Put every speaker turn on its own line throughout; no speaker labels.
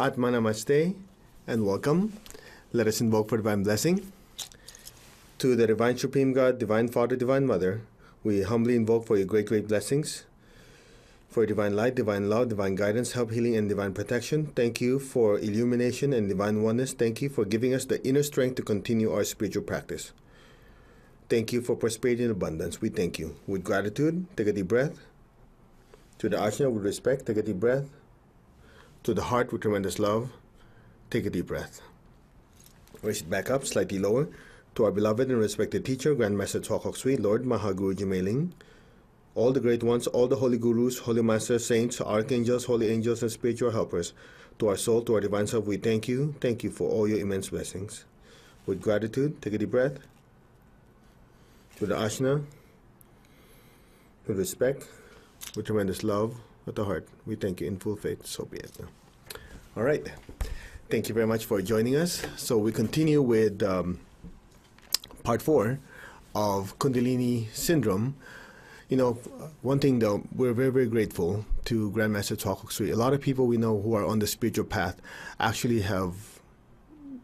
Atma Namaste and welcome. Let us invoke for divine blessing. To the Divine Supreme God, Divine Father, Divine Mother, we humbly invoke for your great, great blessings, for divine light, divine love, divine guidance, help, healing, and divine protection. Thank you for illumination and divine oneness. Thank you for giving us the inner strength to continue our spiritual practice. Thank you for prosperity and abundance. We thank you. With gratitude, take a deep breath. To the Ajna, with respect, take a deep breath. To the heart, with tremendous love, take a deep breath. Raise it back up, slightly lower. To our beloved and respected teacher, Grandmaster Twakok Sui, Lord Mahaguru Jimailing, all the great ones, all the holy gurus, holy masters, saints, archangels, holy angels, and spiritual helpers, to our soul, to our divine self, we thank you. Thank you for all your immense blessings. With gratitude, take a deep breath. To the Ashna, with respect, with tremendous love at the heart, we thank you in full faith. So be it. All right. Thank you very much for joining us. So we continue with part 4 of Kundalini syndrome. You know, one thing though, we're very, very grateful to Grandmaster Twakok Sui. A lot of people we know who are on the spiritual path actually have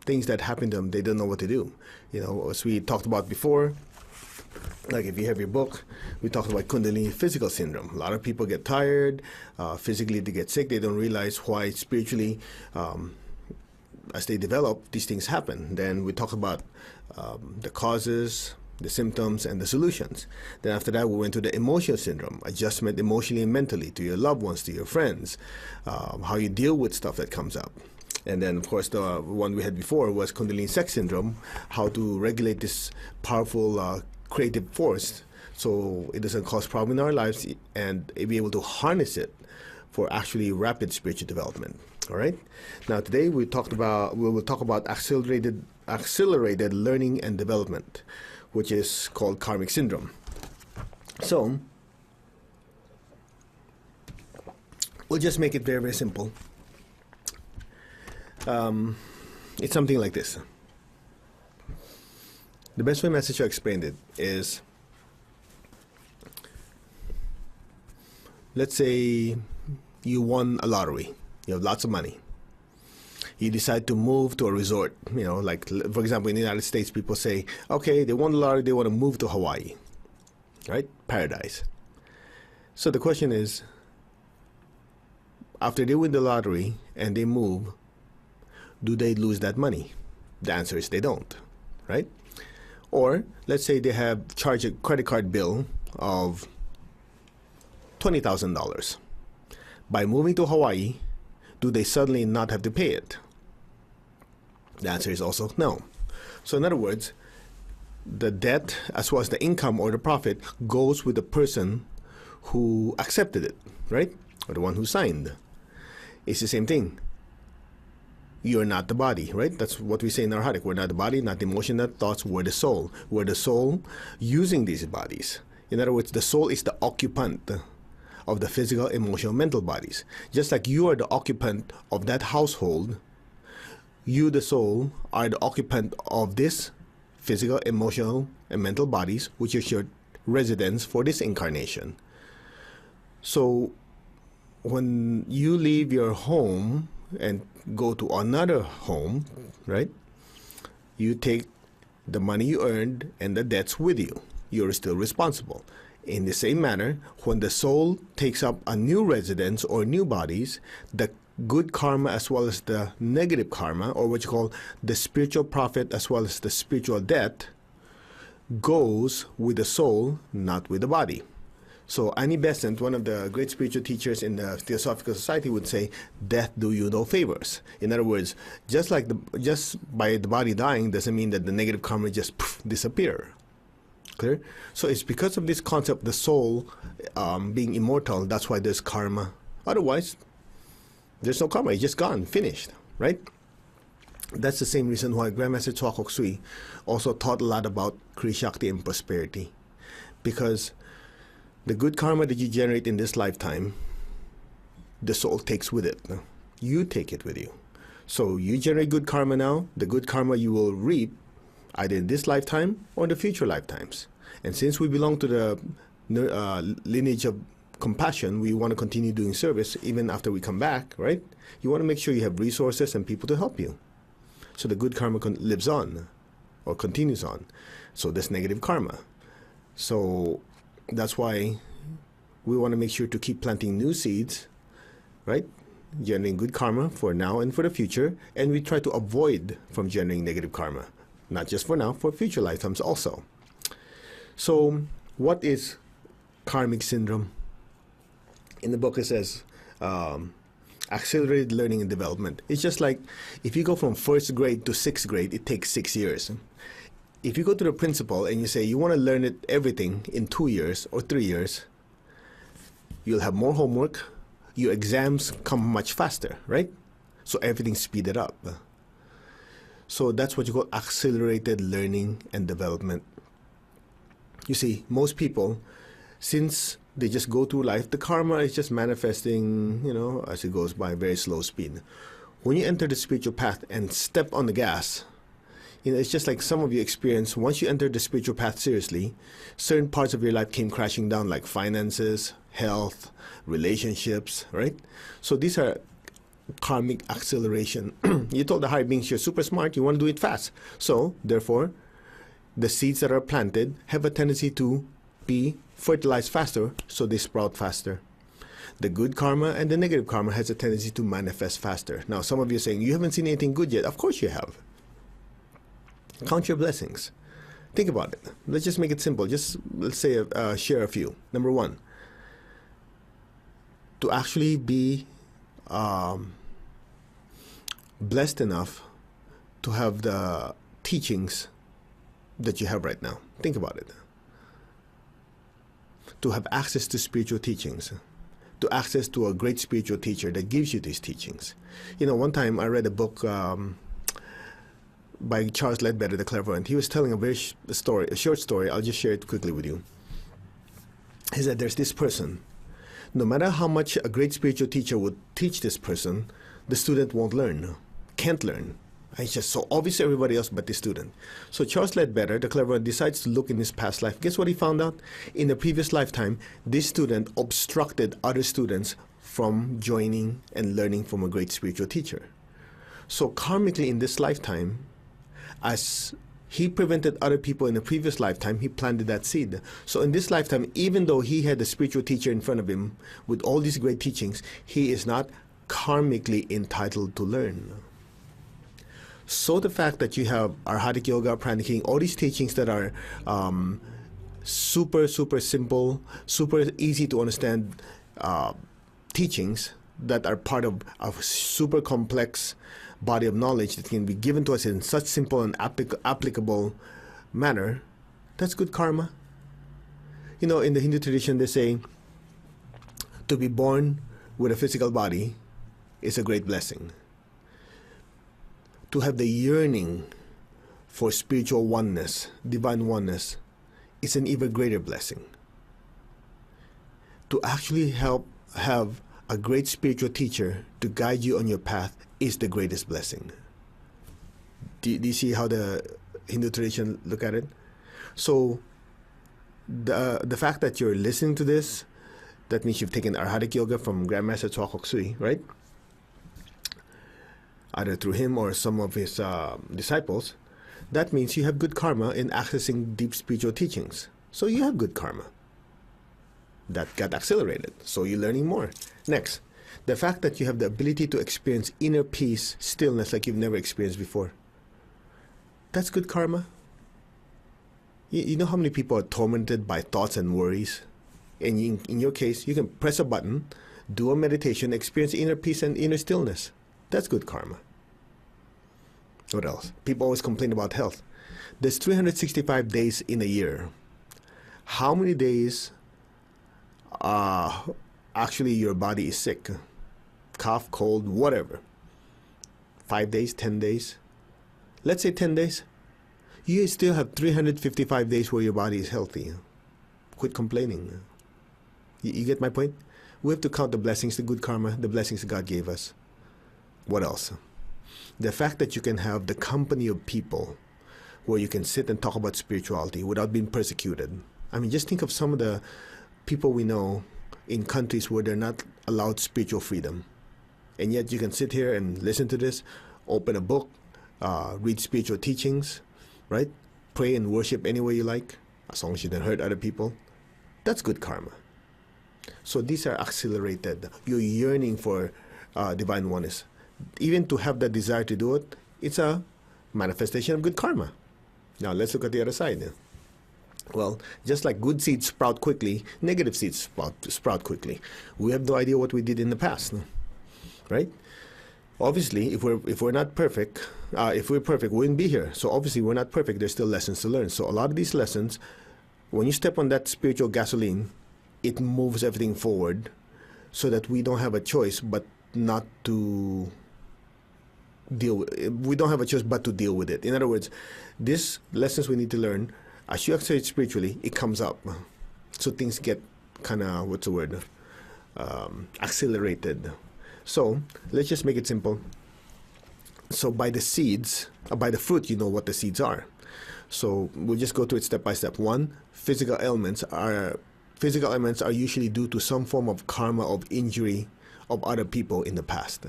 things that happen to them. They don't know what to do. You know, as we talked about before, like if you have your book, we talked about Kundalini physical syndrome. A lot of people get tired, physically they get sick. They don't realize why spiritually, as they develop, these things happen. Then we talked about the causes, the symptoms, and the solutions. Then after that, we went to the emotional syndrome, adjustment emotionally and mentally to your loved ones, to your friends, how you deal with stuff that comes up. And then, of course, the one we had before was Kundalini sex syndrome, how to regulate this powerful creative force so it doesn't cause problem in our lives and be able to harness it for actually rapid spiritual development. All right. Now today we will talk about accelerated learning and development, which is called karmic syndrome. So we'll just make it very, very simple. It's something like this. The best way Master Cho explained it is, let's say you won a lottery. You have lots of money. You decide to move to a resort. You know, like, for example, in the United States, people say, okay, they won the lottery, they want to move to Hawaii, right? Paradise. So the question is, after they win the lottery and they move, do they lose that money? The answer is they don't, right? Or let's say they have charged a credit card bill of $20,000. By moving to Hawaii, do they suddenly not have to pay it? The answer is also no. So in other words, the debt as well as the income or the profit goes with the person who accepted it, right? Or the one who signed. It's the same thing. You're not the body, right? That's what we say in Narcotic. We're not the body, not the emotion, not thoughts. We're the soul. We're the soul using these bodies. In other words, the soul is the occupant of the physical, emotional, mental bodies. Just like you are the occupant of that household, you, the soul, are the occupant of this physical, emotional, and mental bodies, which is your residence for this incarnation. So when you leave your home and go to another home, right, you take the money you earned and the debts with you. You're still responsible. In the same manner, when the soul takes up a new residence or new bodies, the good karma as well as the negative karma, or what you call the spiritual profit as well as the spiritual debt, goes with the soul, not with the body. So Annie Besant, one of the great spiritual teachers in the Theosophical Society, would say, death do you no favors. In other words, just by the body dying doesn't mean that the negative karma just disappear. Clear? So it's because of this concept, the soul being immortal, that's why there's karma. Otherwise, there's no karma. It's just gone, finished, right? That's the same reason why Grandmaster Twakok Sui also taught a lot about Kriya Shakti and prosperity. Because the good karma that you generate in this lifetime, the soul takes with it. You take it with you. So you generate good karma now. The good karma you will reap either in this lifetime or in the future lifetimes. And since we belong to the lineage of compassion. We want to continue doing service even after we come back, right? You want to make sure you have resources and people to help you. So the good karma lives on or continues on. So there's negative karma. So that's why we want to make sure to keep planting new seeds, right? Generating good karma for now and for the future. And we try to avoid from generating negative karma. Not just for now, for future lifetimes also. So what is karmic syndrome? In the book it says accelerated learning and development. It's just like if you go from first grade to sixth grade, it takes 6 years. If you go to the principal and you say you want to learn everything in 2 years or 3 years, you'll have more homework. Your exams come much faster, right? So everything's speeded up. So that's what you call accelerated learning and development. You see, most people, since they just go through life, the karma is just manifesting, as it goes by very slow speed. When you enter the spiritual path and step on the gas, it's just like some of you experience, once you enter the spiritual path seriously, certain parts of your life came crashing down, like finances, health, relationships, right? So these are karmic acceleration. You told the higher beings you're super smart, you want to do it fast. So, therefore, the seeds that are planted have a tendency to be fertilized faster, so they sprout faster. The good karma and the negative karma has a tendency to manifest faster. Now, some of you are saying, you haven't seen anything good yet. Of course you have. Count your blessings. Think about it. Let's just make it simple. Just, let's say, share a few. Number one, to actually be blessed enough to have the teachings that you have right now. Think about it. To have access to spiritual teachings, to access to a great spiritual teacher that gives you these teachings. One time I read a book by Charles Ledbetter, the clairvoyant. He was telling a short story. I'll just share it quickly with you. He said there's this person. No matter how much a great spiritual teacher would teach this person, the student won't learn, can't learn. It's just so obvious to everybody else but the student. So Charles Ledbetter, the clairvoyant, decides to look in his past life. Guess what he found out? In the previous lifetime, this student obstructed other students from joining and learning from a great spiritual teacher. So karmically in this lifetime, as he prevented other people in the previous lifetime, he planted that seed. So in this lifetime, even though he had a spiritual teacher in front of him with all these great teachings, he is not karmically entitled to learn. So the fact that you have Arhatic Yoga, Praniking, all these teachings that are super, super simple, super easy to understand teachings that are part of a super complex body of knowledge that can be given to us in such simple and applicable manner, that's good karma. In the Hindu tradition, they say to be born with a physical body is a great blessing. To have the yearning for spiritual oneness, divine oneness, is an even greater blessing. To actually have a great spiritual teacher to guide you on your path is the greatest blessing. Do you see how the Hindu tradition look at it? So the fact that you're listening to this, that means you've taken Arhatic Yoga from Grandmaster Chua Kok Sui, right? Either through him or some of his disciples. That means you have good karma in accessing deep spiritual teachings. So you have good karma. That got accelerated. So you're learning more. Next, the fact that you have the ability to experience inner peace, stillness like you've never experienced before. That's good karma. You know how many people are tormented by thoughts and worries? And in your case, you can press a button, do a meditation, experience inner peace and inner stillness. That's good karma. What else? People always complain about health. There's 365 days in a year. How many days actually your body is sick? Cough, cold, whatever. 5 days, 10 days. Let's say 10 days. You still have 355 days where your body is healthy. Quit complaining. You get my point? We have to count the blessings, the good karma, the blessings that God gave us. What else? The fact that you can have the company of people where you can sit and talk about spirituality without being persecuted. I mean, just think of some of the people we know in countries where they're not allowed spiritual freedom. And yet you can sit here and listen to this, open a book, read spiritual teachings, right? Pray and worship any way you like, as long as you don't hurt other people. That's good karma. So these are accelerated. You're yearning for divine oneness. Even to have that desire to do it, it's a manifestation of good karma. Now let's look at the other side. Well, just like good seeds sprout quickly, negative seeds sprout quickly. We have no idea what we did in the past, right? Obviously, if we're not perfect, if we're perfect, we wouldn't be here. So obviously, we're not perfect. There's still lessons to learn. So a lot of these lessons, when you step on that spiritual gasoline, it moves everything forward, so that we don't have a choice but not to deal with it. We don't have a choice but to deal with it. In other words, these lessons we need to learn. As you accelerate spiritually, it comes up. So things get kind of, accelerated. So let's just make it simple. So by the seeds, by the fruit, you know what the seeds are. So we'll just go through it step by step. One, physical ailments are usually due to some form of karma of injury of other people in the past.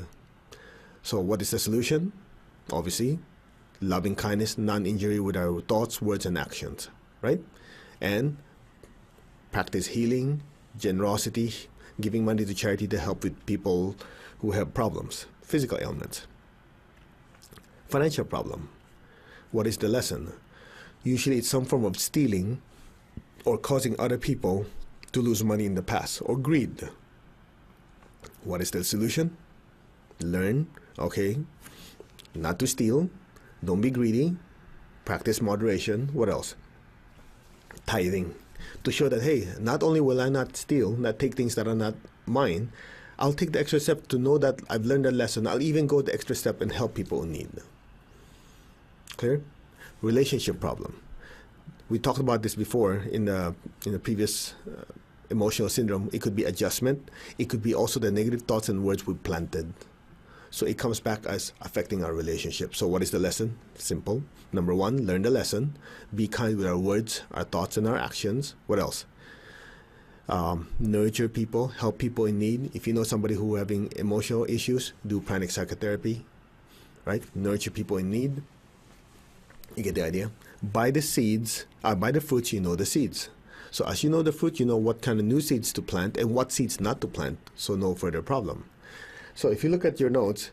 So what is the solution? Obviously, loving kindness, non-injury with our thoughts, words, and actions, right? And practice healing, generosity, giving money to charity to help with people who have problems, physical ailments. Financial problem. What is the lesson? Usually it's some form of stealing or causing other people to lose money in the past, or greed. What is the solution? Learn, okay, not to steal. Don't be greedy. Practice moderation. What else? Tithing. To show that, hey, not only will I not steal, not take things that are not mine, I'll take the extra step to know that I've learned a lesson. I'll even go the extra step and help people in need. Clear? Relationship problem. We talked about this before in the previous emotional syndrome. It could be adjustment. It could be also the negative thoughts and words we planted. So it comes back as affecting our relationship. So what is the lesson? Simple. Number one, learn the lesson. Be kind with our words, our thoughts, and our actions. What else? Nurture people, help people in need. If you know somebody who is having emotional issues, do pranic psychotherapy, right? Nurture people in need. You get the idea. By the fruits, you know the seeds. So as you know the fruit, you know what kind of new seeds to plant and what seeds not to plant, so no further problem. So if you look at your notes,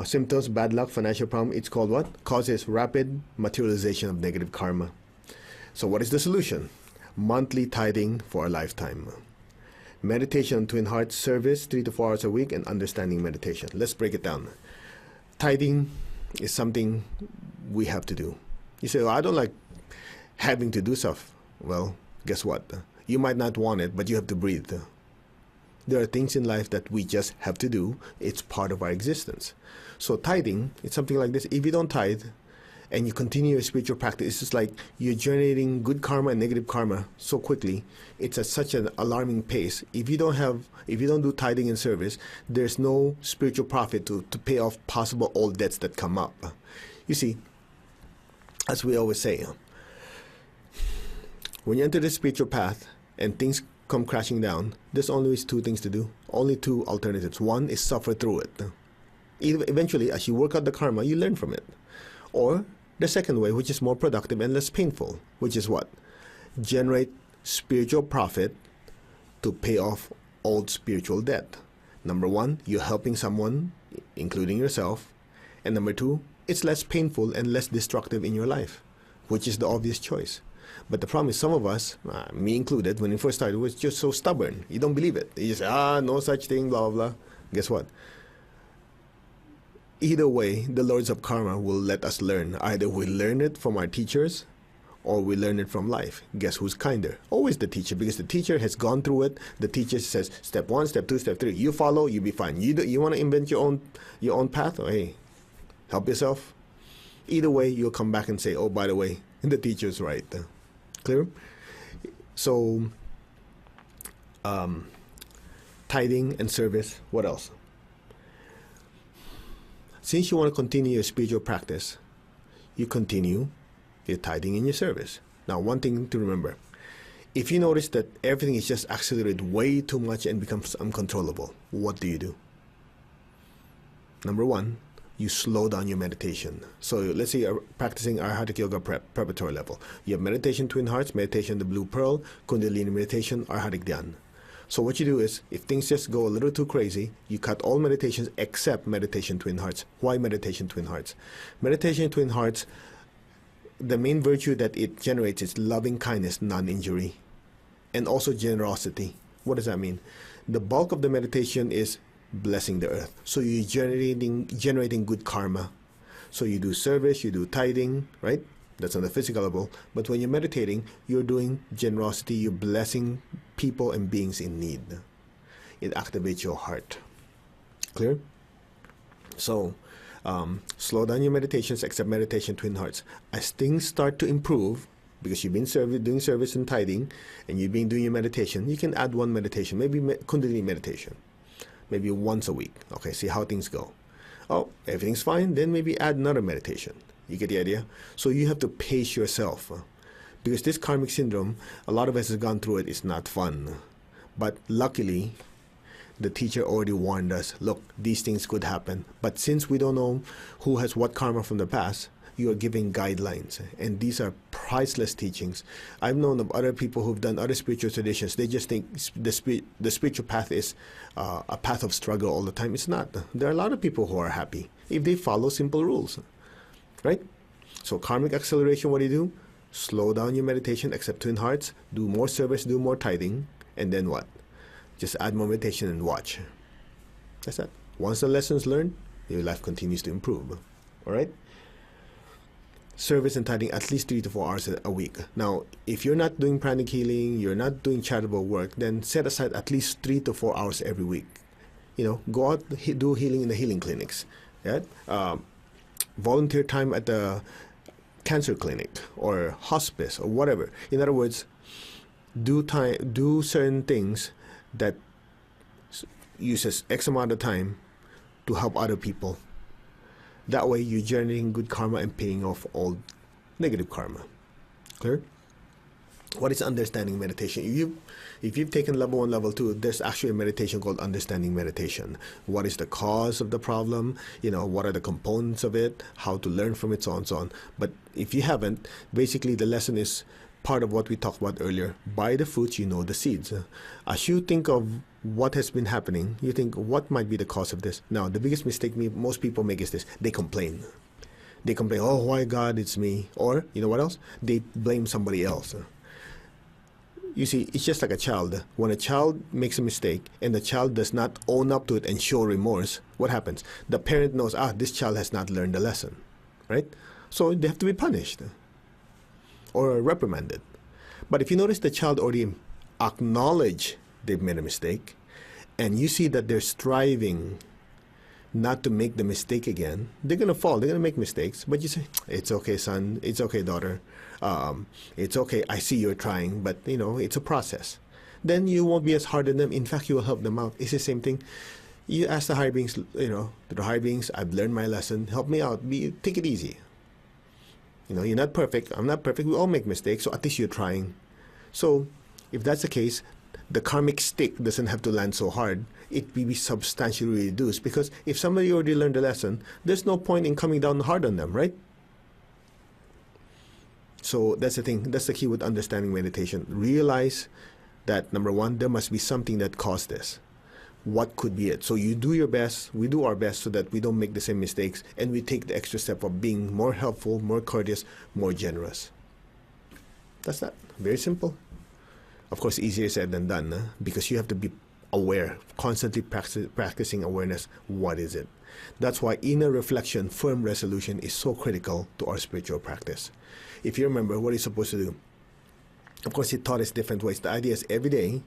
symptoms, bad luck, financial problem, it's called what? Causes rapid materialization of negative karma. So what is the solution? Monthly tithing for a lifetime. Meditation on twin hearts, service 3 to 4 hours a week, and understanding meditation. Let's break it down. Tithing is something we have to do. You say, well, I don't like having to do stuff. Well, guess what? You might not want it, but you have to breathe. There are things in life that we just have to do. It's part of our existence. So tithing, it's something like this. If you don't tithe and you continue your spiritual practice, it's just like you're generating good karma and negative karma so quickly. It's at such an alarming pace. If you don't do tithing and service, there's no spiritual profit to pay off possible old debts that come up. You see, as we always say, when you enter the spiritual path and things come crashing down, there's always two things to do. Only two alternatives. One is suffer through it. Eventually, as you work out the karma, you learn from it. Or the second way, which is more productive and less painful, which is what? Generate spiritual profit to pay off old spiritual debt. Number one, you're helping someone, including yourself. And number two, it's less painful and less destructive in your life, which is the obvious choice. But the problem is some of us, me included, when we first started, was just so stubborn. You don't believe it. You just say, no such thing, blah, blah, blah. Guess what? Either way, the lords of karma will let us learn. Either we learn it from our teachers or we learn it from life. Guess who's kinder? Always the teacher, because the teacher has gone through it. The teacher says, step 1, step 2, step 3. You follow, you'll be fine. You want to invent your own path? Oh, hey, help yourself. Either way, you'll come back and say, oh, by the way, the teacher's right. Clear? So, tithing and service. What else? Since you want to continue your spiritual practice, you continue your tithing and your service. Now, one thing to remember. If you notice that everything is just accelerated way too much and becomes uncontrollable, what do? Number one, you slow down your meditation. So let's say you're practicing Arhatic Yoga preparatory level. You have meditation Twin Hearts, meditation the Blue Pearl, Kundalini meditation, Arhatic Dhyan. So what you do is, if things just go a little too crazy, you cut all meditations except meditation Twin Hearts. Why meditation Twin Hearts? Meditation Twin Hearts, the main virtue that it generates is loving kindness, non-injury, and also generosity. What does that mean? The bulk of the meditation is blessing the earth. So you're generating good karma. So you do service, you do tithing, right? That's on the physical level. But when you're meditating, you're doing generosity, you're blessing people and beings in need. It activates your heart. Clear? So slow down your meditations except meditation Twin Hearts. As things start to improve, because you've been doing service and tithing, and you've been doing your meditation, you can add one meditation, maybe Kundalini meditation, maybe once a week. Okay, see how things go. Oh, everything's fine, then maybe add another meditation. You get the idea? So you have to pace yourself. Because this karmic syndrome, a lot of us have gone through it, it's not fun. But luckily, the teacher already warned us, look, these things could happen. But since we don't know who has what karma from the past, you are giving guidelines. And these are priceless teachings. I've known of other people who've done other spiritual traditions. They just think the spiritual path is a path of struggle all the time. It's not. There are a lot of people who are happy if they follow simple rules. Right? So karmic acceleration, what do? Slow down your meditation, accept Twin Hearts, do more service, do more tithing, and then what? Just add more meditation and watch. That's that. Once the lessons learned, your life continues to improve. All right? Service and tithing at least 3 to 4 hours a week. Now, if you're not doing pranic healing, you're not doing charitable work, then set aside at least 3 to 4 hours every week. Go out, do healing in the healing clinics. Yeah? Volunteer time at the cancer clinic or hospice or whatever. In other words, do certain things that uses X amount of time to help other people. That way you're generating good karma and paying off all negative karma. Clear? What is understanding meditation? If you've taken level 1, level 2, there's actually a meditation called understanding meditation. What is the cause of the problem? What are the components of it? How to learn from it, so on, so on. But if you haven't, basically the lesson is part of what we talked about earlier. By the fruits, you know the seeds. As you think of what has been happening, you think, what might be the cause of this? Now, the biggest mistake most people make is this. They complain. They complain, oh, why God, it's me. Or, you know what else? They blame somebody else. You see, it's just like a child. When a child makes a mistake and the child does not own up to it and show remorse, what happens? The parent knows, this child has not learned the lesson, right? So they have to be punished or reprimanded. But if you notice the child already acknowledge they've made a mistake, and you see that they're striving not to make the mistake again, they're going to fall, they're going to make mistakes, but you say, it's okay, son, it's okay, daughter, it's okay, I see you're trying, but it's a process. Then you won't be as hard on them. In fact, you will help them out. It's the same thing. You ask the higher beings, the higher beings, I've learned my lesson, help me out, take it easy. You're not perfect, I'm not perfect, we all make mistakes, so at least you're trying. So if that's the case, the karmic stick doesn't have to land so hard. It will be substantially reduced, because if somebody already learned the lesson, there's no point in coming down hard on them, right? So that's the thing. That's the key with understanding meditation. Realize that, number one, there must be something that caused this. What could be it? So you do your best, we do our best so that we don't make the same mistakes, and we take the extra step of being more helpful, more courteous, more generous. That's that. Very simple. Of course, easier said than done, because you have to be aware, constantly practicing awareness. What is it? That's why inner reflection, firm resolution is so critical to our spiritual practice. If you remember, what are you supposed to do? Of course, he taught us different ways. The idea is every day,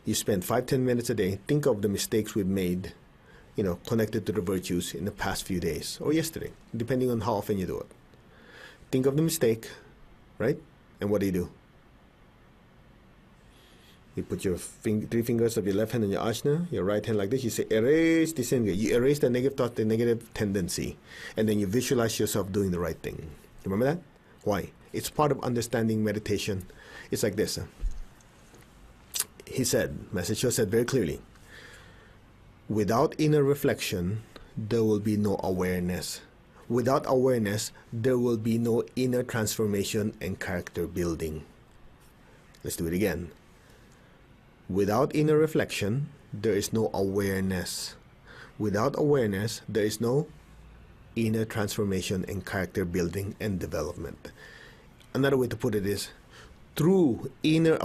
you spend 5-10 minutes a day, think of the mistakes we've made, connected to the virtues in the past few days or yesterday, depending on how often you do it. Think of the mistake, right? And what do? You put your 3 fingers of your left hand on your ajna, your right hand like this. You say, erase this anger. You erase the negative thought, the negative tendency. And then you visualize yourself doing the right thing. Remember that? Why? It's part of understanding meditation. It's like this. he said, Message said very clearly, without inner reflection, there will be no awareness. Without awareness, there will be no inner transformation and character building. Let's do it again. Without inner reflection, there is no awareness. Without awareness, there is no inner transformation and character building and development. Another way to put it is, through inner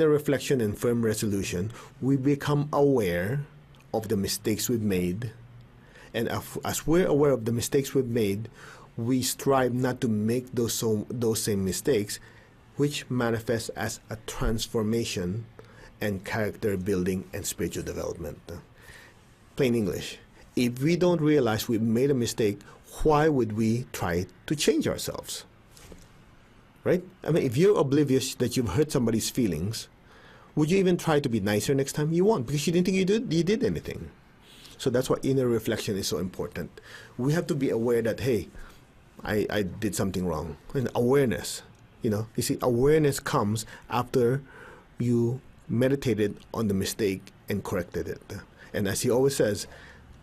reflection and firm resolution, we become aware of the mistakes we've made. And as we're aware of the mistakes we've made, we strive not to make those same mistakes, which manifests as a transformation and character building and spiritual development. Plain English, if we don't realize we've made a mistake, why would we try to change ourselves? Right? I mean, if you're oblivious that you've hurt somebody's feelings, would you even try to be nicer next time? You won't, because you didn't think you did anything. So that's why inner reflection is so important. We have to be aware that, hey, I did something wrong. And awareness, you see, awareness comes after you meditated on the mistake and corrected it. And as he always says,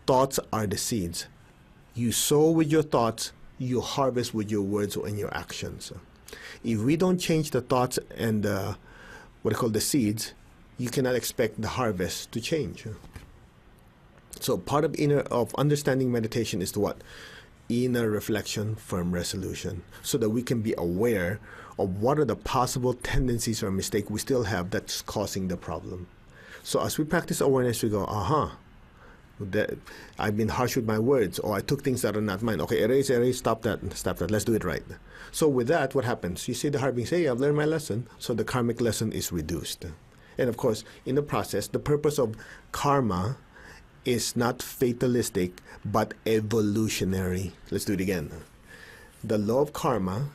thoughts are the seeds. You sow with your thoughts, you harvest with your words and your actions. If we don't change the thoughts and what I call the seeds, you cannot expect the harvest to change. So part of understanding meditation is to what? Inner reflection, firm resolution, so that we can be aware of what are the possible tendencies or mistakes we still have that's causing the problem. So as we practice awareness, we go, I've been harsh with my words, or I took things that are not mine. Okay, erase, stop that, let's do it right. So with that, what happens? You see the heart being say, I've learned my lesson, so the karmic lesson is reduced. And of course, in the process, the purpose of karma is not fatalistic, but evolutionary. Let's do it again. The law of karma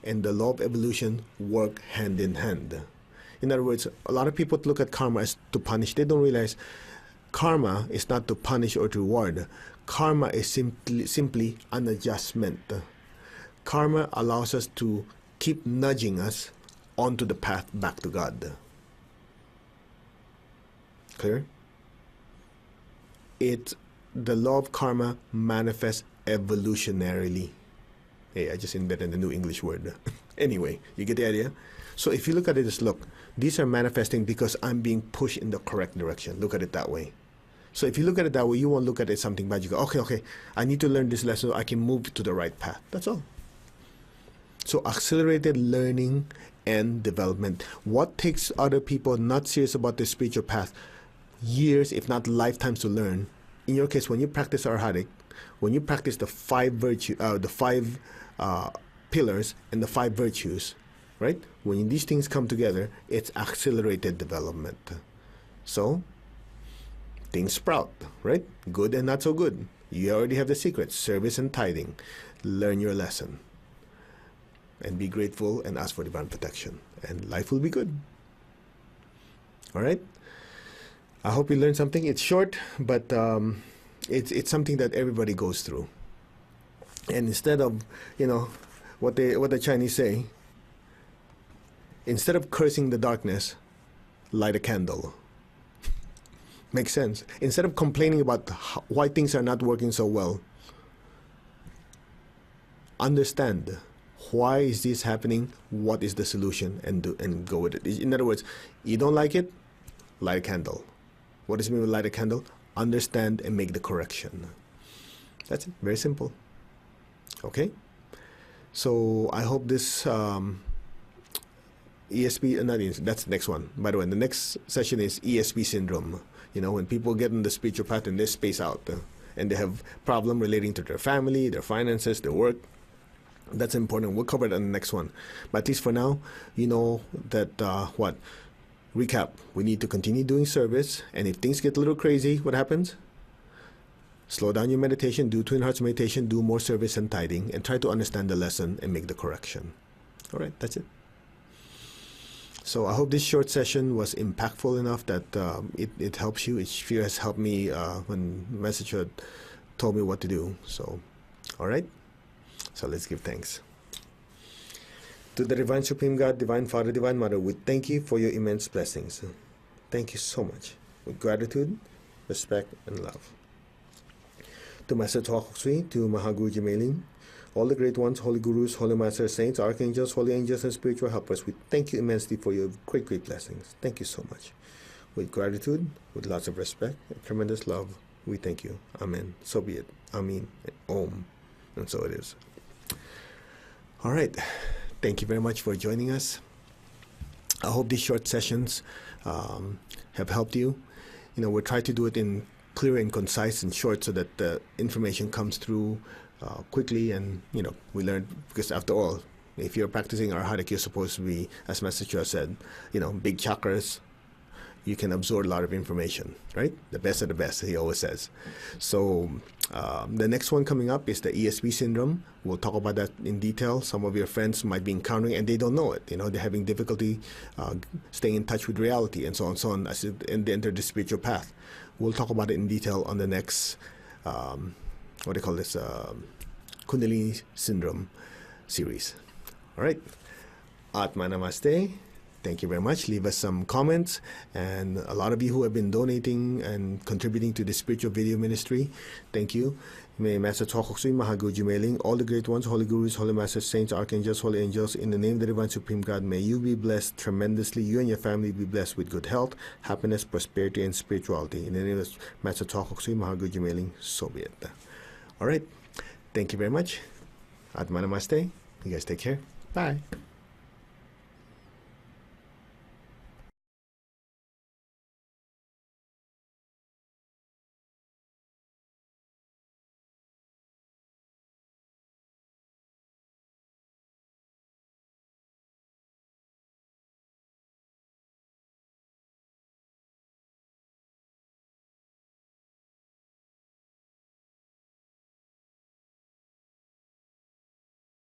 and the law of evolution work hand in hand. In other words, a lot of people look at karma as to punish. They don't realize karma is not to punish or to reward. Karma is simply an adjustment. Karma allows us to keep nudging us onto the path back to God. Clear? The law of karma manifests evolutionarily. Hey, I just invented a new English word. Anyway, you get the idea? So if you look at it as, look, these are manifesting because I'm being pushed in the correct direction. Look at it that way. So if you look at it that way, you won't look at it as something bad. You go, okay, I need to learn this lesson so I can move to the right path. That's all. So accelerated learning and development. What takes other people not serious about the spiritual path years, if not lifetimes, to learn? In your case, when you practice Arhatic, when you practice the five pillars and the 5 virtues, right? When these things come together, it's accelerated development. So things sprout, right? Good and not so good. You already have the secret: service and tithing. Learn your lesson and be grateful and ask for divine protection, and life will be good. All right? I hope you learned something. It's short, but it's something that everybody goes through. And instead of, what the Chinese say, instead of cursing the darkness, light a candle. Makes sense. Instead of complaining about why things are not working so well, understand why is this happening, what is the solution, and go with it. In other words, you don't like it, light a candle. What does it mean with light a candle? Understand and make the correction. That's it. Very simple. Okay? So I hope this ESP, that's the next one. By the way, the next session is ESP syndrome. When people get in the spiritual path and they space out and they have problem relating to their family, their finances, their work. That's important. We'll cover it in the next one. But at least for now, you know that, recap. We need to continue doing service. And if things get a little crazy, what happens? Slow down your meditation, do Twin Hearts meditation, do more service and tithing, and try to understand the lesson and make the correction. All right, that's it. So I hope this short session was impactful enough that it helps you. It sure has helped me when Message told me what to do. So, all right. So let's give thanks. To the Divine Supreme God, Divine Father, Divine Mother, we thank you for your immense blessings. Thank you so much. With gratitude, respect, and love. To Master Tuakoksui, to Mahaguru Jimeling, all the great ones, holy gurus, holy masters, saints, archangels, holy angels, and spiritual helpers, we thank you immensely for your great, great blessings. Thank you so much. With gratitude, with lots of respect, and tremendous love, we thank you. Amen. So be it. Amen. And Om. And so it is. All right. Thank you very much for joining us. I hope these short sessions have helped you. We'll try to do it in clear and concise and short so that the information comes through quickly, and we learn, because after all, if you're practicing Arhatic, you're supposed to be, as Master Chua said, big chakras. You can absorb a lot of information, right? The best of the best, he always says. So the next one coming up is the ESP syndrome. We'll talk about that in detail. Some of your friends might be encountering, and they don't know it. They're having difficulty staying in touch with reality, and so on, as they enter the spiritual path. We'll talk about it in detail on the next, Kundalini syndrome series. All right. Atma Namaste. Thank you very much. Leave us some comments. And a lot of you who have been donating and contributing to the spiritual video ministry, thank you. May Master Tuakoksui, Mahaguru Jimeling, all the great ones, holy gurus, holy masters, saints, archangels, holy angels, in the name of the Divine Supreme God, may you be blessed tremendously. You and your family be blessed with good health, happiness, prosperity, and spirituality. In the name of Master Tuakoksui, Mahaguru Jimeling, so be it. All right. Thank you very much. Atma Namaste. You guys take care. Bye.